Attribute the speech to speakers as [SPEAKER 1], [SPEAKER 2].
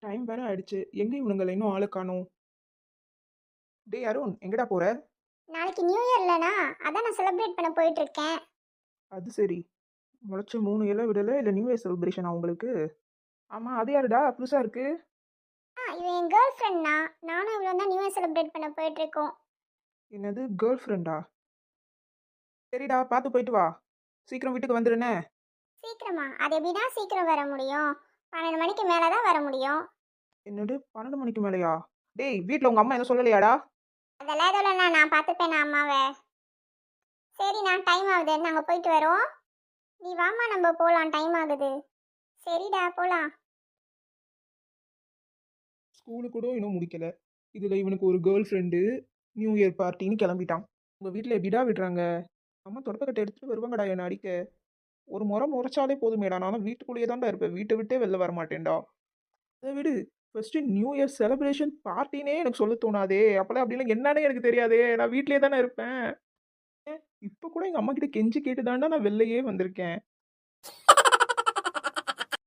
[SPEAKER 1] Time வேற ஆயிடுச்சு. எங்க இவனுங்கள இன்னும் ஆள காணோம்? டேய் அருண், எங்கடா போற?
[SPEAKER 2] நாளைக்கு நியூ இயர்லனா அதான் நான் செலிப்ரேட் பண்ண போயிட்டு இருக்கேன்.
[SPEAKER 1] அது சரி. முளைச்சு 3 இல விடல, இல்ல நியூ இயர் செலிப்ரேஷனா உங்களுக்கு? ஆமா, அது யாருடா? புதுசா இருக்கு.
[SPEAKER 2] இவன் என் கேர்ள் ஃப்ரெண்ட்னா. நானும் இவ்வளோ தான் நியூ இயர் செலிப்ரேட் பண்ண போயிட்டு இருக்கோம்.
[SPEAKER 1] என்னது கேர்ள் ஃப்ரெண்டா? சரிடா, பார்த்து போயிட்டு வா. சீக்கிரம் வீட்டுக்கு வந்துருனே.
[SPEAKER 2] சீக்கிரமா? அது எப்படின்னா சீக்கிரம் வர முடியும்? 12 மணிக்கு மேலே தான் வர முடியும்.
[SPEAKER 1] என்னது 12 மணிக்கு மேலயா? டேய், வீட்ல உங்க அம்மா எதுவும் சொல்லலையாடா?
[SPEAKER 2] அதெல்லாம் எதுவும் இல்லைண்ணா, நான் பார்த்துப்பேன் நான் அம்மாவை. சரிண்ணா, டைம் ஆகுது, நாங்கள் போயிட்டு வரோம். நீ வாம்மா, நம்ம போகலாம், டைம் ஆகுது. சரிடா, போகலாம்.
[SPEAKER 1] ஸ்கூலு கூட இன்னும் முடிக்கல. இதுல இவனுக்கு ஒரு கேர்ள் ஃப்ரெண்டு. நியூ இயர் பார்ட்டின்னு கிளம்பிட்டான். உங்க வீட்ல எப்படிடா விடுறாங்க? அம்மா தொடப்பக்கட்டை எடுத்துட்டு வருவாங்கடா என்ன அடிக்க. ஒரு முறை முறைச்சாலே போதுமேடா. நானும் வீட்டுக்குள்ளேயே தான்டா இருப்பேன். வீட்டை விட்டே வெளில வர மாட்டேன்டா. அதை விடு. ஃபர்ஸ்ட் நியூ இயர் செலிப்ரேஷன் பார்ட்டினே எனக்கு சொல்ல தோணாதே. அப்பெல்லாம் அப்படின்னா என்னன்னே எனக்கு தெரியாதே. நான் வீட்லயே தானே இருப்பேன். இப்போ கூட எங்க அம்மா கிட்ட கெஞ்சி கேட்டு தான்டா நான் வெளிலையே வந்திருக்கேன்.